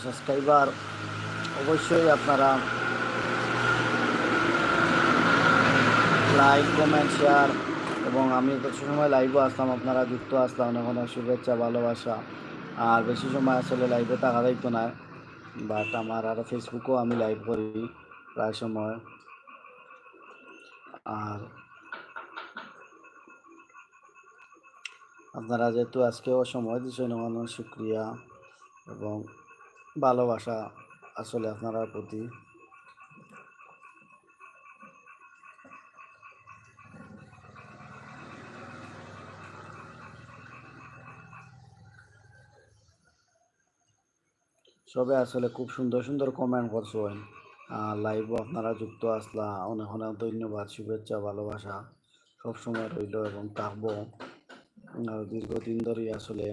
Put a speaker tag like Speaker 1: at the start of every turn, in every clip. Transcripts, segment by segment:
Speaker 1: Subscriber অবশ্যই আপনারা like comment share, এবং আমি কিছু সময় লাইভও আসতাম, আপনারা যুক্ত আসতাম, অনেক অনেক শুভেচ্ছা ভালোবাসা। আর বেশি সময় আসলে লাইভে থাকা যাইতো না, বাট আমার আর ফেসবুকেও আমি লাইভ করি প্রায় সময়। আর আপনারা যেহেতু আজকেও সময় দিচ্ছেন, অনেক শুক্রিয়া এবং ভালোবাসা আসলে আপনার প্রতি। সবে আসলে খুব সুন্দর সুন্দর কমেন্ট করছেন, লাইভও আপনারা যুক্ত আসলা, অনেক অনেক ধন্যবাদ, শুভেচ্ছা ভালোবাসা সবসময় রইল এবং থাকবো। দীর্ঘদিন ধরেই আসলে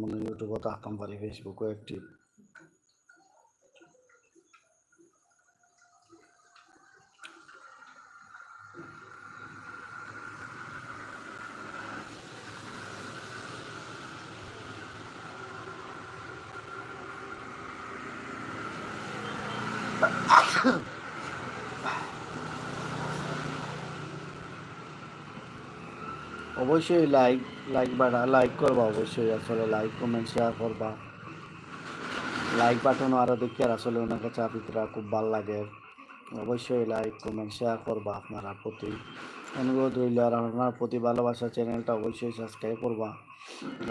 Speaker 1: মানে ইউটিউবও থাকতাম পারি, ফেসবুকও একটি। অবশ্যই লাইক করবা, অবশ্যই আসলে লাইক কমেন্ট শেয়ার করবা। লাইক বাটনও আরও দেখি আর আসলে ওনাকে চাপিতরা খুব ভালো লাগে। অবশ্যই লাইক কমেন্ট শেয়ার করবা, আপনারা প্রতি অনুরোধ রইল। আর আপনার প্রতি ভালোবাসা, চ্যানেলটা অবশ্যই সাবস্ক্রাইব করবা।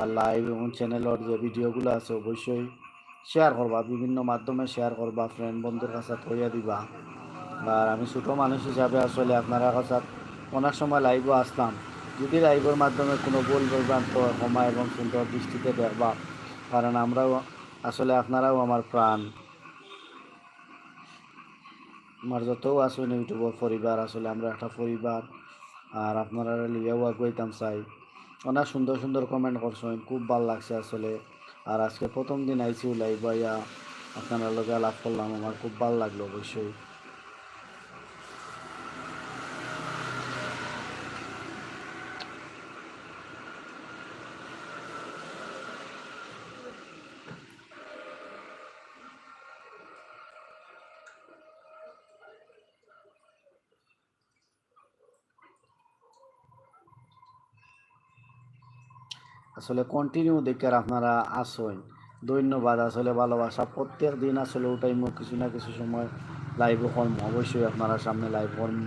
Speaker 1: আর লাইভ এবং চ্যানেলের যে ভিডিওগুলো আছে অবশ্যই শেয়ার করবা, বিভিন্ন মাধ্যমে শেয়ার করবা, ফ্রেন্ড বন্ধুর কাছে কইয়া দিবা। আর আমি ছোটো মানুষ হিসাবে আসলে আপনারা কাছে অনেক সময় লাইভও আসতাম, যদি লাইভের মাধ্যমে কোনো ভুল বিভ্রান্ত ক্ষমা এবং সুন্দর দৃষ্টিতে দেখবা, কারণ আমরাও আসলে আপনারাও আমার প্রাণ। আমার যতও আসুন ইউটিউবের পরিবার, আসলে আমরা একটা পরিবার, আর আপনারা লিয়েও আগুয়াইতাম চাই। অনেক সুন্দর সুন্দর কমেন্ট করছেন, খুব ভালো লাগছে আসলে। আর আজকে প্রথম দিন আইসি লাইভ আইয়া আপনারা লগে আলাপ করলাম, আমার খুব ভালো লাগলো অবশ্যই। আসলে কন্টিনিউ দেখে আপনারা আসেন, ধন্যবাদ। আসলে ভালোবাসা প্রত্যেক দিন আসলে ওটাইমো কিছু না কিছু সময় লাইভও করম, অবশ্যই আপনারা সামনে লাইভ করম,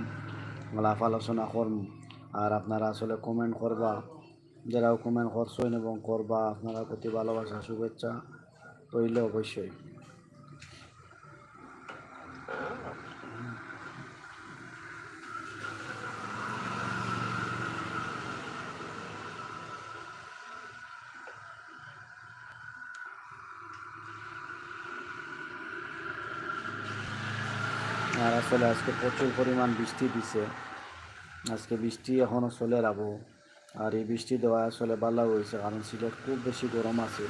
Speaker 1: আলাপ আলোচনা করম। আর আপনারা আসলে কমেন্ট করবা, যারাও কমেন্ট করছেন এবং করবা, আপনারা প্রতি ভালোবাসা শুভেচ্ছা রইল অবশ্যই। আর আসলে আজকে প্রচুর পরিমাণ বৃষ্টি দিছে, আজকে বৃষ্টি এখনও চলে যাবো। আর এই বৃষ্টি দেওয়া আসলে ভালো হয়েছে, কারণ সিলেট খুব বেশি গরম আছে,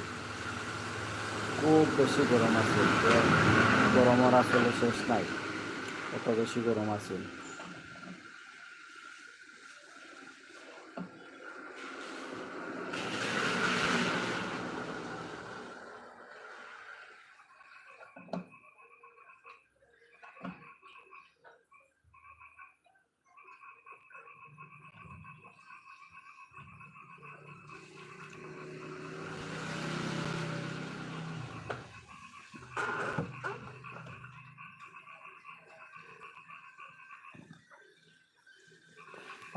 Speaker 1: খুব বেশি গরম আছে, গরমের আসলে শেষ নাই, কত বেশি গরম আছে।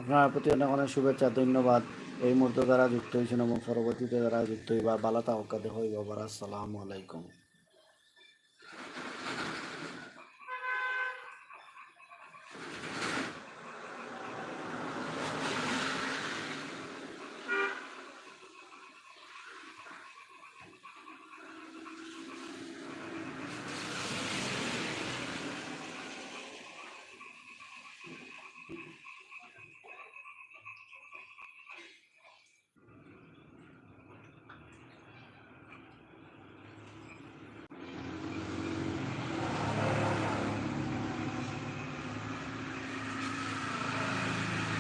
Speaker 1: আপনার প্রতি অনেক অনেক শুভেচ্ছা, ধন্যবাদ। এই মুহূর্তে যারা যুক্ত হয়েছেন এবং পরবর্তীতে যারা যুক্ত হইবা, ভালো থাকুক, দেখা হইবা। আসসালামু আলাইকুম।